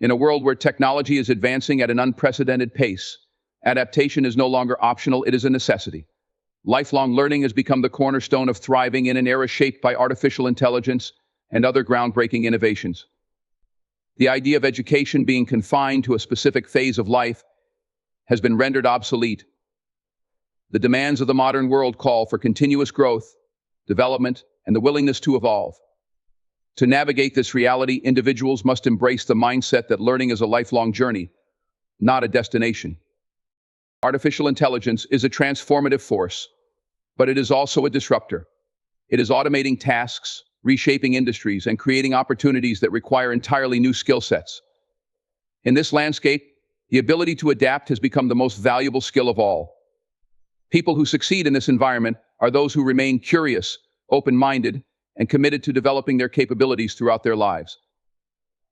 In a world where technology is advancing at an unprecedented pace, adaptation is no longer optional, it is a necessity. Lifelong learning has become the cornerstone of thriving in an era shaped by artificial intelligence and other groundbreaking innovations. The idea of education being confined to a specific phase of life has been rendered obsolete. The demands of the modern world call for continuous growth, development, and the willingness to evolve. To navigate this reality, individuals must embrace the mindset that learning is a lifelong journey, not a destination. Artificial intelligence is a transformative force, but it is also a disruptor. It is automating tasks, reshaping industries, and creating opportunities that require entirely new skill sets. In this landscape, the ability to adapt has become the most valuable skill of all. People who succeed in this environment are those who remain curious, open-minded, and committed to developing their capabilities throughout their lives.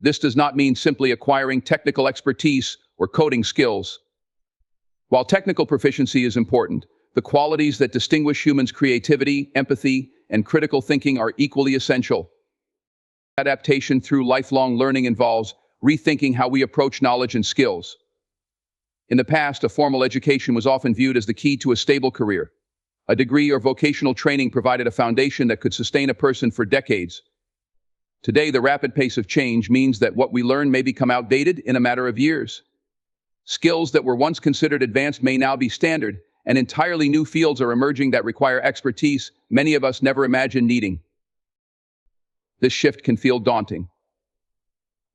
This does not mean simply acquiring technical expertise or coding skills. While technical proficiency is important, the qualities that distinguish humans' creativity, empathy, and critical thinking are equally essential. Adaptation through lifelong learning involves rethinking how we approach knowledge and skills. In the past, a formal education was often viewed as the key to a stable career. A degree or vocational training provided a foundation that could sustain a person for decades. Today, the rapid pace of change means that what we learn may become outdated in a matter of years. Skills that were once considered advanced may now be standard, and entirely new fields are emerging that require expertise many of us never imagined needing. This shift can feel daunting,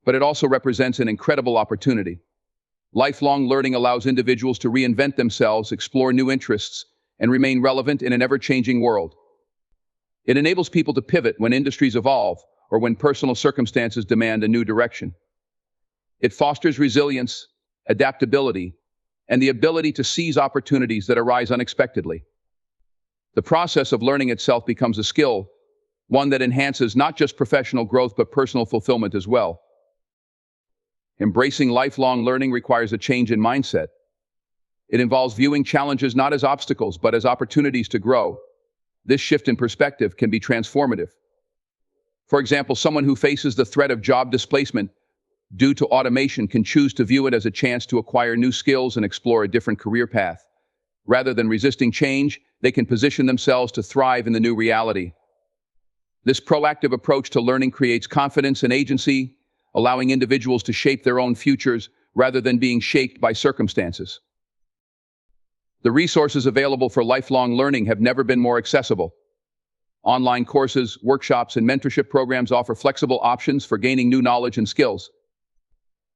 but it also represents an incredible opportunity. Lifelong learning allows individuals to reinvent themselves, explore new interests, and remain relevant in an ever-changing world. It enables people to pivot when industries evolve or when personal circumstances demand a new direction. It fosters resilience, adaptability, and the ability to seize opportunities that arise unexpectedly. The process of learning itself becomes a skill, one that enhances not just professional growth but personal fulfillment as well. Embracing lifelong learning requires a change in mindset. It involves viewing challenges not as obstacles, but as opportunities to grow. This shift in perspective can be transformative. For example, someone who faces the threat of job displacement due to automation can choose to view it as a chance to acquire new skills and explore a different career path. Rather than resisting change, they can position themselves to thrive in the new reality. This proactive approach to learning creates confidence and agency, allowing individuals to shape their own futures rather than being shaped by circumstances. The resources available for lifelong learning have never been more accessible. Online courses, workshops, and mentorship programs offer flexible options for gaining new knowledge and skills.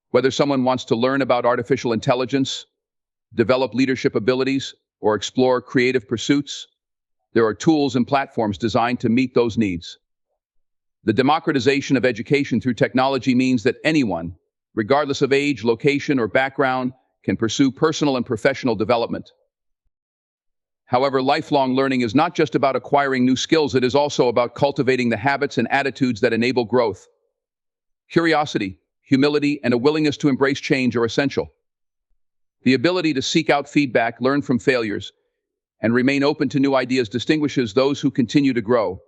Whether someone wants to learn about artificial intelligence, develop leadership abilities, or explore creative pursuits, there are tools and platforms designed to meet those needs. The democratization of education through technology means that anyone, regardless of age, location, or background, can pursue personal and professional development. However, lifelong learning is not just about acquiring new skills, it is also about cultivating the habits and attitudes that enable growth. Curiosity, humility, and a willingness to embrace change are essential. The ability to seek out feedback, learn from failures, and remain open to new ideas distinguishes those who continue to grow.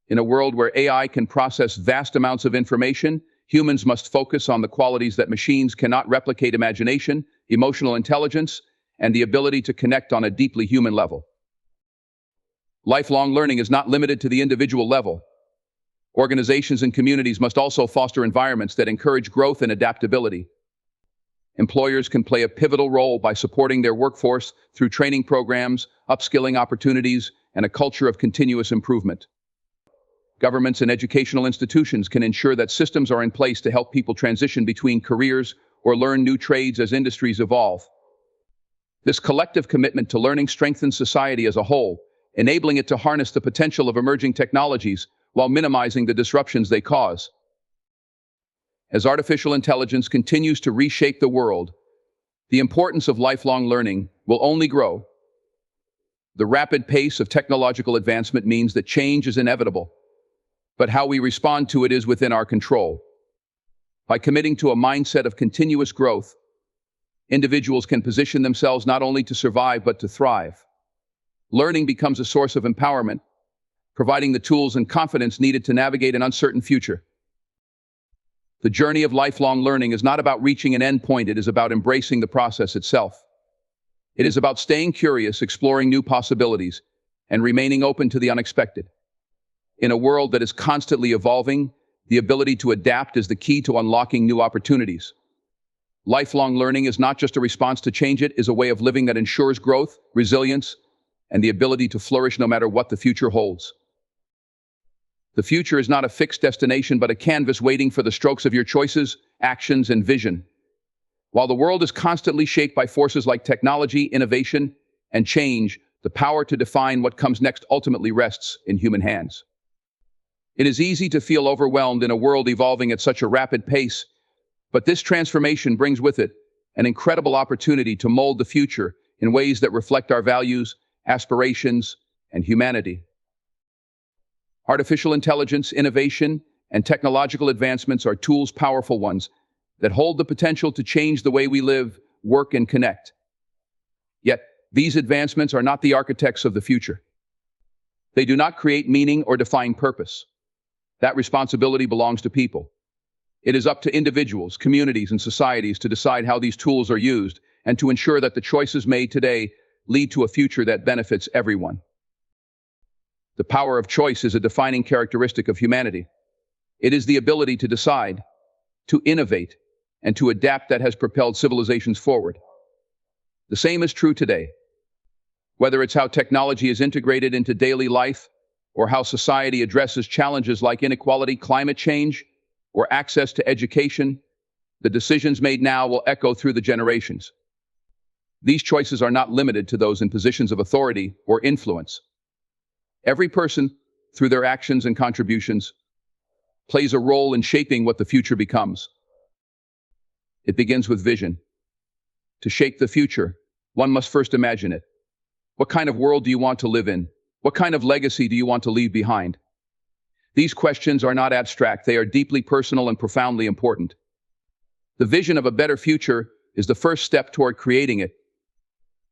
In a world where AI can process vast amounts of information, humans must focus on the qualities that machines cannot replicate: imagination, emotional intelligence, and the ability to connect on a deeply human level. Lifelong learning is not limited to the individual level. Organizations and communities must also foster environments that encourage growth and adaptability. Employers can play a pivotal role by supporting their workforce through training programs, upskilling opportunities, and a culture of continuous improvement. Governments and educational institutions can ensure that systems are in place to help people transition between careers or learn new trades as industries evolve. This collective commitment to learning strengthens society as a whole, enabling it to harness the potential of emerging technologies while minimizing the disruptions they cause. As artificial intelligence continues to reshape the world, the importance of lifelong learning will only grow. The rapid pace of technological advancement means that change is inevitable, but how we respond to it is within our control. By committing to a mindset of continuous growth, individuals can position themselves not only to survive but to thrive. Learning becomes a source of empowerment, providing the tools and confidence needed to navigate an uncertain future. The journey of lifelong learning is not about reaching an endpoint, it is about embracing the process itself. It is about staying curious, exploring new possibilities, and remaining open to the unexpected. In a world that is constantly evolving, the ability to adapt is the key to unlocking new opportunities. Lifelong learning is not just a response to change, it is a way of living that ensures growth, resilience, and the ability to flourish no matter what the future holds. The future is not a fixed destination, but a canvas waiting for the strokes of your choices, actions, and vision. While the world is constantly shaped by forces like technology, innovation, and change, the power to define what comes next ultimately rests in human hands. It is easy to feel overwhelmed in a world evolving at such a rapid pace, but this transformation brings with it an incredible opportunity to mold the future in ways that reflect our values, aspirations, and humanity. Artificial intelligence, innovation, and technological advancements are tools, powerful ones, that hold the potential to change the way we live, work, and connect. Yet, these advancements are not the architects of the future. They do not create meaning or define purpose. That responsibility belongs to people. It is up to individuals, communities, and societies to decide how these tools are used and to ensure that the choices made today lead to a future that benefits everyone. The power of choice is a defining characteristic of humanity. It is the ability to decide, to innovate, and to adapt that has propelled civilizations forward. The same is true today. Whether it's how technology is integrated into daily life, or how society addresses challenges like inequality, climate change, or access to education, the decisions made now will echo through the generations. These choices are not limited to those in positions of authority or influence. Every person, through their actions and contributions, plays a role in shaping what the future becomes. It begins with vision. To shape the future, one must first imagine it. What kind of world do you want to live in? What kind of legacy do you want to leave behind? These questions are not abstract, they are deeply personal and profoundly important. The vision of a better future is the first step toward creating it.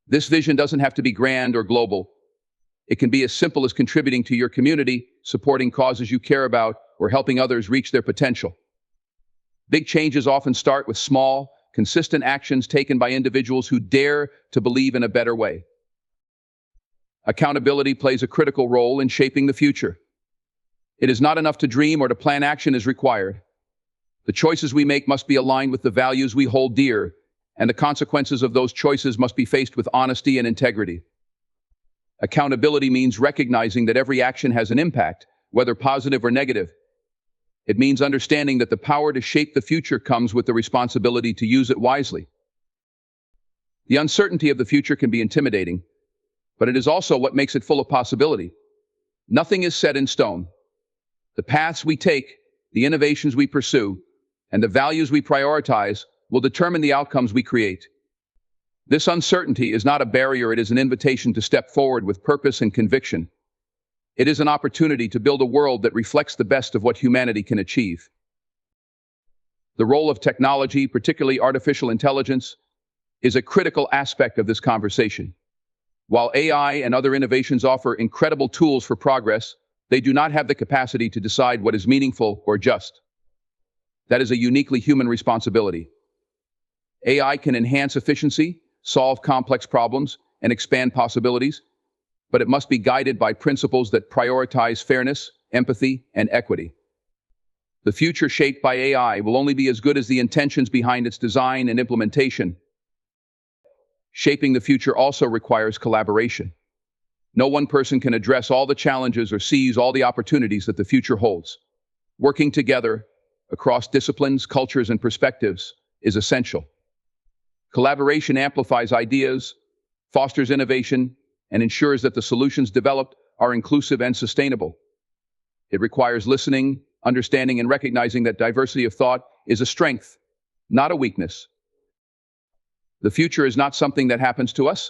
This vision doesn't have to be grand or global. It can be as simple as contributing to your community, supporting causes you care about, or helping others reach their potential. Big changes often start with small, consistent actions taken by individuals who dare to believe in a better way. Accountability plays a critical role in shaping the future. It is not enough to dream or to plan, action is required. The choices we make must be aligned with the values we hold dear, and the consequences of those choices must be faced with honesty and integrity. Accountability means recognizing that every action has an impact, whether positive or negative. It means understanding that the power to shape the future comes with the responsibility to use it wisely. The uncertainty of the future can be intimidating, but it is also what makes it full of possibility. Nothing is set in stone. The paths we take, the innovations we pursue, and the values we prioritize will determine the outcomes we create. This uncertainty is not a barrier, it is an invitation to step forward with purpose and conviction. It is an opportunity to build a world that reflects the best of what humanity can achieve. The role of technology, particularly artificial intelligence, is a critical aspect of this conversation. While AI and other innovations offer incredible tools for progress, they do not have the capacity to decide what is meaningful or just. That is a uniquely human responsibility. AI can enhance efficiency, solve complex problems, and expand possibilities, but it must be guided by principles that prioritize fairness, empathy, and equity. The future shaped by AI will only be as good as the intentions behind its design and implementation. Shaping the future also requires collaboration. No one person can address all the challenges or seize all the opportunities that the future holds. Working together, across disciplines, cultures, and perspectives, is essential. Collaboration amplifies ideas, fosters innovation, and ensures that the solutions developed are inclusive and sustainable. It requires listening, understanding, and recognizing that diversity of thought is a strength, not a weakness. The future is not something that happens to us.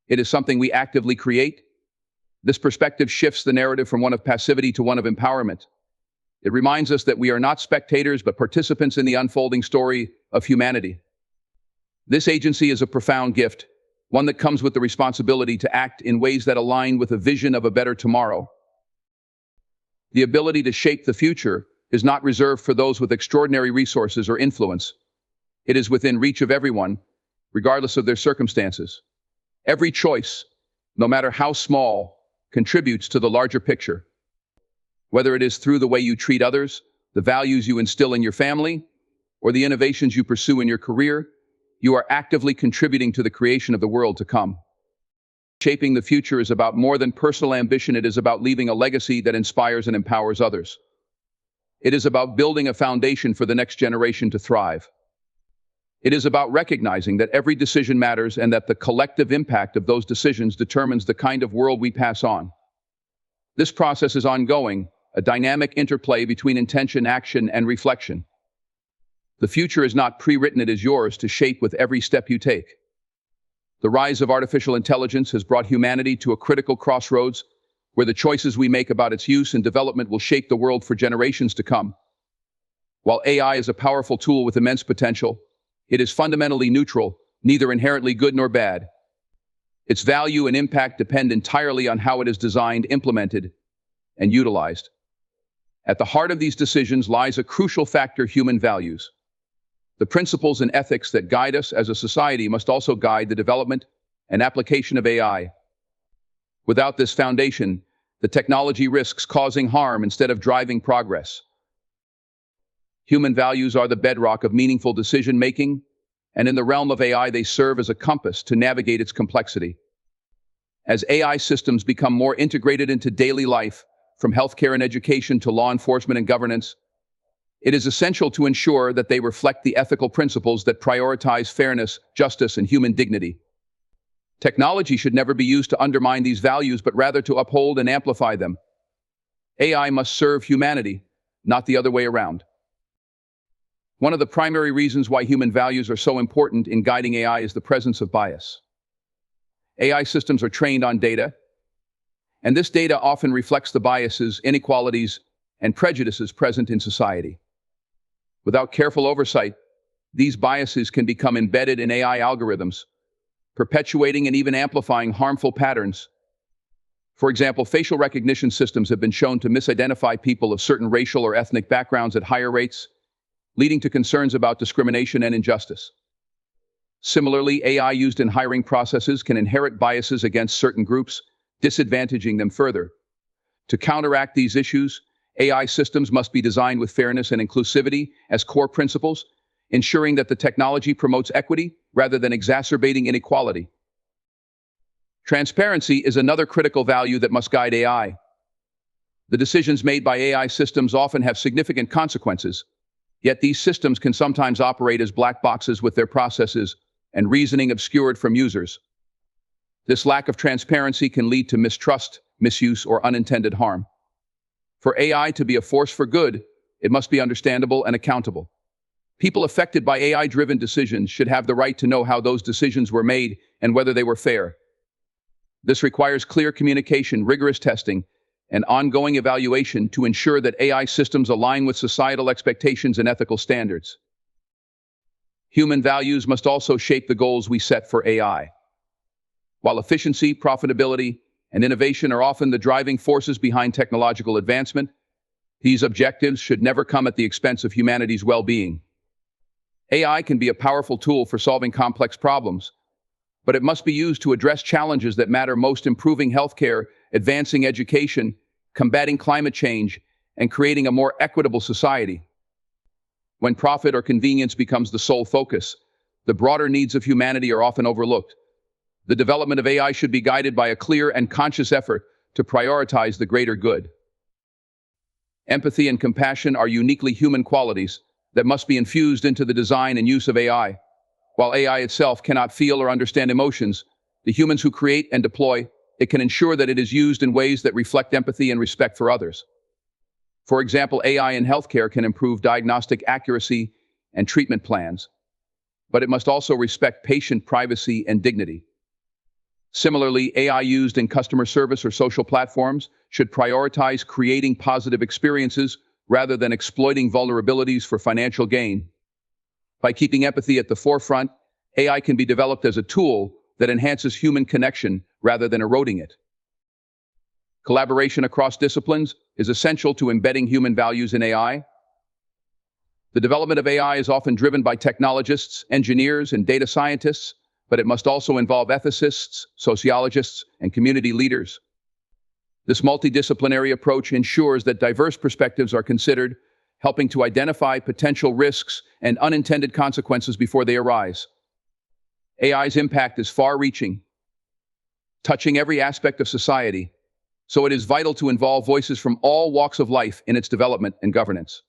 It is something we actively create. This perspective shifts the narrative from one of passivity to one of empowerment. It reminds us that we are not spectators but participants in the unfolding story of humanity. This agency is a profound gift, one that comes with the responsibility to act in ways that align with a vision of a better tomorrow. The ability to shape the future is not reserved for those with extraordinary resources or influence. It is within reach of everyone, regardless of their circumstances. Every choice, no matter how small, contributes to the larger picture. Whether it is through the way you treat others, the values you instill in your family, or the innovations you pursue in your career, you are actively contributing to the creation of the world to come. Shaping the future is about more than personal ambition. It is about leaving a legacy that inspires and empowers others. It is about building a foundation for the next generation to thrive. It is about recognizing that every decision matters and that the collective impact of those decisions determines the kind of world we pass on. This process is ongoing, a dynamic interplay between intention, action, and reflection. The future is not pre-written, it is yours to shape with every step you take. The rise of artificial intelligence has brought humanity to a critical crossroads where the choices we make about its use and development will shape the world for generations to come. While AI is a powerful tool with immense potential, it is fundamentally neutral, neither inherently good nor bad. Its value and impact depend entirely on how it is designed, implemented, and utilized. At the heart of these decisions lies a crucial factor: human values. The principles and ethics that guide us as a society must also guide the development and application of AI. Without this foundation, the technology risks causing harm instead of driving progress. Human values are the bedrock of meaningful decision-making, and in the realm of AI, they serve as a compass to navigate its complexity. As AI systems become more integrated into daily life, from healthcare and education to law enforcement and governance, it is essential to ensure that they reflect the ethical principles that prioritize fairness, justice, and human dignity. Technology should never be used to undermine these values, but rather to uphold and amplify them. AI must serve humanity, not the other way around. One of the primary reasons why human values are so important in guiding AI is the presence of bias. AI systems are trained on data, and this data often reflects the biases, inequalities, and prejudices present in society. Without careful oversight, these biases can become embedded in AI algorithms, perpetuating and even amplifying harmful patterns. For example, facial recognition systems have been shown to misidentify people of certain racial or ethnic backgrounds at higher rates, leading to concerns about discrimination and injustice. Similarly, AI used in hiring processes can inherit biases against certain groups, disadvantaging them further. To counteract these issues, AI systems must be designed with fairness and inclusivity as core principles, ensuring that the technology promotes equity rather than exacerbating inequality. Transparency is another critical value that must guide AI. The decisions made by AI systems often have significant consequences, yet these systems can sometimes operate as black boxes with their processes and reasoning obscured from users. This lack of transparency can lead to mistrust, misuse, or unintended harm. For AI to be a force for good, it must be understandable and accountable. People affected by AI-driven decisions should have the right to know how those decisions were made and whether they were fair. This requires clear communication, rigorous testing, and ongoing evaluation to ensure that AI systems align with societal expectations and ethical standards. Human values must also shape the goals we set for AI. While efficiency, profitability, and innovation are often the driving forces behind technological advancement, these objectives should never come at the expense of humanity's well-being. AI can be a powerful tool for solving complex problems, but it must be used to address challenges that matter most: improving healthcare, advancing education, combating climate change, and creating a more equitable society. When profit or convenience becomes the sole focus, the broader needs of humanity are often overlooked. The development of AI should be guided by a clear and conscious effort to prioritize the greater good. Empathy and compassion are uniquely human qualities that must be infused into the design and use of AI. While AI itself cannot feel or understand emotions, the humans who create and deploy it can ensure that it is used in ways that reflect empathy and respect for others. For example, AI in healthcare can improve diagnostic accuracy and treatment plans, but it must also respect patient privacy and dignity. Similarly, AI used in customer service or social platforms should prioritize creating positive experiences rather than exploiting vulnerabilities for financial gain. By keeping empathy at the forefront, AI can be developed as a tool that enhances human connection rather than eroding it. Collaboration across disciplines is essential to embedding human values in AI. The development of AI is often driven by technologists, engineers, and data scientists, but it must also involve ethicists, sociologists, and community leaders. This multidisciplinary approach ensures that diverse perspectives are considered, helping to identify potential risks and unintended consequences before they arise. AI's impact is far-reaching, touching every aspect of society, so it is vital to involve voices from all walks of life in its development and governance.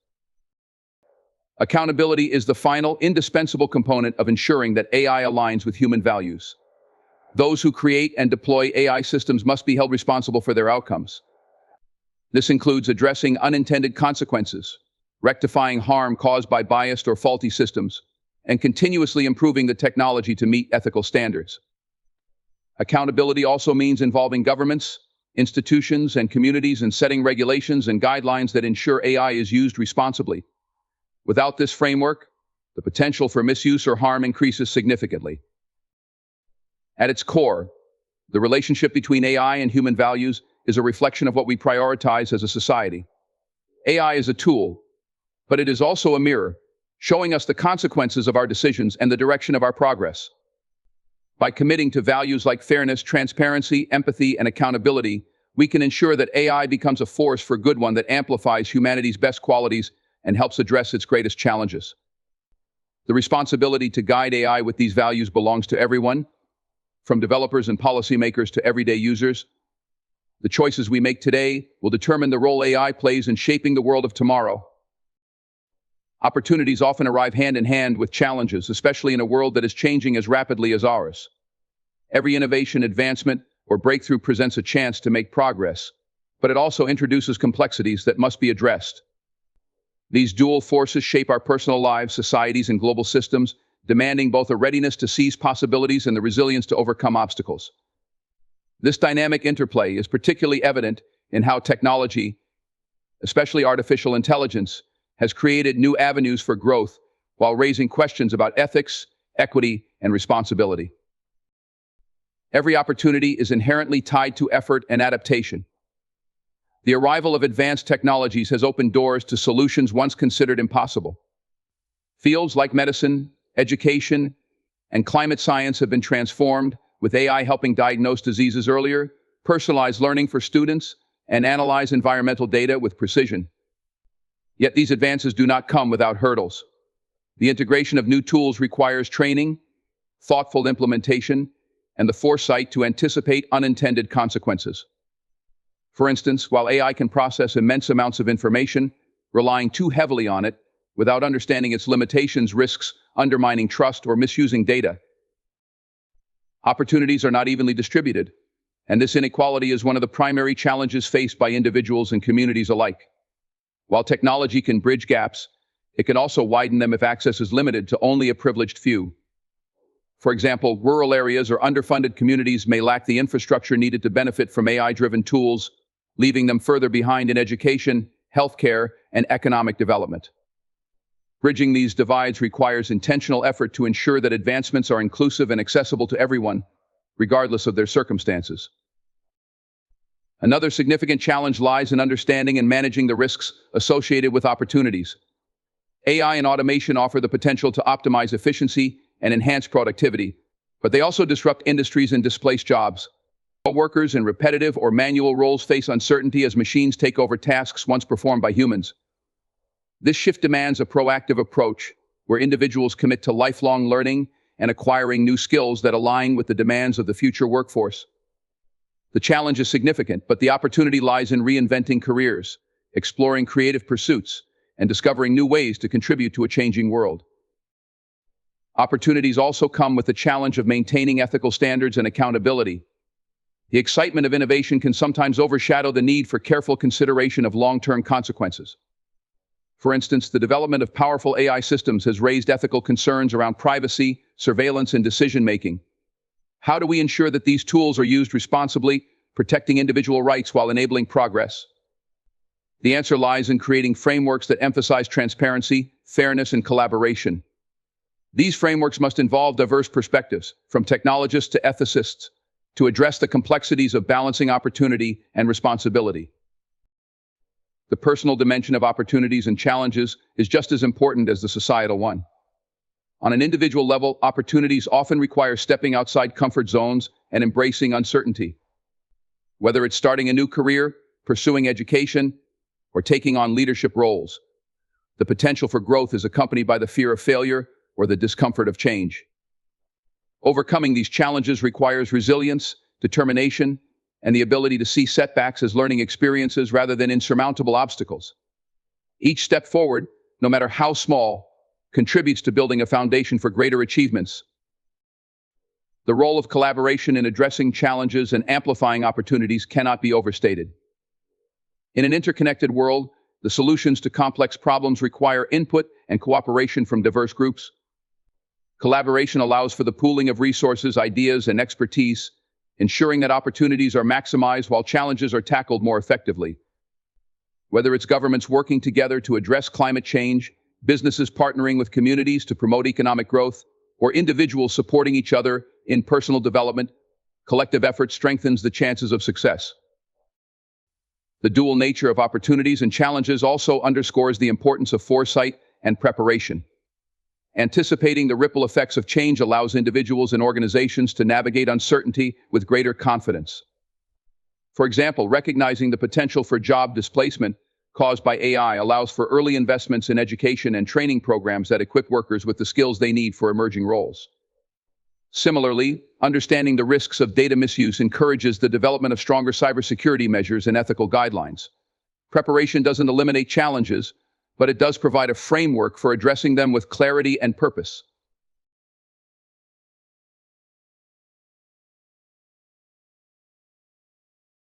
Accountability is the final, indispensable component of ensuring that AI aligns with human values. Those who create and deploy AI systems must be held responsible for their outcomes. This includes addressing unintended consequences, rectifying harm caused by biased or faulty systems, and continuously improving the technology to meet ethical standards. Accountability also means involving governments, institutions, and communities in setting regulations and guidelines that ensure AI is used responsibly. Without this framework, the potential for misuse or harm increases significantly. At its core, the relationship between AI and human values is a reflection of what we prioritize as a society. AI is a tool, but it is also a mirror, showing us the consequences of our decisions and the direction of our progress. By committing to values like fairness, transparency, empathy, and accountability, we can ensure that AI becomes a force for good, one that amplifies humanity's best qualities and helps address its greatest challenges. The responsibility to guide AI with these values belongs to everyone, from developers and policymakers to everyday users. The choices we make today will determine the role AI plays in shaping the world of tomorrow. Opportunities often arrive hand in hand with challenges, especially in a world that is changing as rapidly as ours. Every innovation, advancement, or breakthrough presents a chance to make progress, but it also introduces complexities that must be addressed. These dual forces shape our personal lives, societies, and global systems, demanding both a readiness to seize possibilities and the resilience to overcome obstacles. This dynamic interplay is particularly evident in how technology, especially artificial intelligence, has created new avenues for growth while raising questions about ethics, equity, and responsibility. Every opportunity is inherently tied to effort and adaptation. The arrival of advanced technologies has opened doors to solutions once considered impossible. Fields like medicine, education, and climate science have been transformed, with AI helping diagnose diseases earlier, personalize learning for students, and analyze environmental data with precision. Yet these advances do not come without hurdles. The integration of new tools requires training, thoughtful implementation, and the foresight to anticipate unintended consequences. For instance, while AI can process immense amounts of information, relying too heavily on it without understanding its limitations risks undermining trust or misusing data. Opportunities are not evenly distributed, and this inequality is one of the primary challenges faced by individuals and communities alike. While technology can bridge gaps, it can also widen them if access is limited to only a privileged few. For example, rural areas or underfunded communities may lack the infrastructure needed to benefit from AI-driven tools, leaving them further behind in education, healthcare, and economic development. Bridging these divides requires intentional effort to ensure that advancements are inclusive and accessible to everyone, regardless of their circumstances. Another significant challenge lies in understanding and managing the risks associated with opportunities. AI and automation offer the potential to optimize efficiency and enhance productivity, but they also disrupt industries and displace jobs. Workers in repetitive or manual roles face uncertainty as machines take over tasks once performed by humans. This shift demands a proactive approach, where individuals commit to lifelong learning and acquiring new skills that align with the demands of the future workforce. The challenge is significant, but the opportunity lies in reinventing careers, exploring creative pursuits, and discovering new ways to contribute to a changing world. Opportunities also come with the challenge of maintaining ethical standards and accountability. The excitement of innovation can sometimes overshadow the need for careful consideration of long-term consequences. For instance, the development of powerful AI systems has raised ethical concerns around privacy, surveillance, and decision-making. How do we ensure that these tools are used responsibly, protecting individual rights while enabling progress? The answer lies in creating frameworks that emphasize transparency, fairness, and collaboration. These frameworks must involve diverse perspectives, from technologists to ethicists, to address the complexities of balancing opportunity and responsibility. The personal dimension of opportunities and challenges is just as important as the societal one. On an individual level, opportunities often require stepping outside comfort zones and embracing uncertainty. Whether it's starting a new career, pursuing education, or taking on leadership roles, the potential for growth is accompanied by the fear of failure or the discomfort of change. Overcoming these challenges requires resilience, determination, and the ability to see setbacks as learning experiences rather than insurmountable obstacles. Each step forward, no matter how small, contributes to building a foundation for greater achievements. The role of collaboration in addressing challenges and amplifying opportunities cannot be overstated. In an interconnected world, the solutions to complex problems require input and cooperation from diverse groups. Collaboration allows for the pooling of resources, ideas, and expertise, ensuring that opportunities are maximized while challenges are tackled more effectively. Whether it's governments working together to address climate change, businesses partnering with communities to promote economic growth, or individuals supporting each other in personal development, collective effort strengthens the chances of success. The dual nature of opportunities and challenges also underscores the importance of foresight and preparation. Anticipating the ripple effects of change allows individuals and organizations to navigate uncertainty with greater confidence. For example, recognizing the potential for job displacement caused by AI allows for early investments in education and training programs that equip workers with the skills they need for emerging roles. Similarly, understanding the risks of data misuse encourages the development of stronger cybersecurity measures and ethical guidelines. Preparation doesn't eliminate challenges, but it does provide a framework for addressing them with clarity and purpose.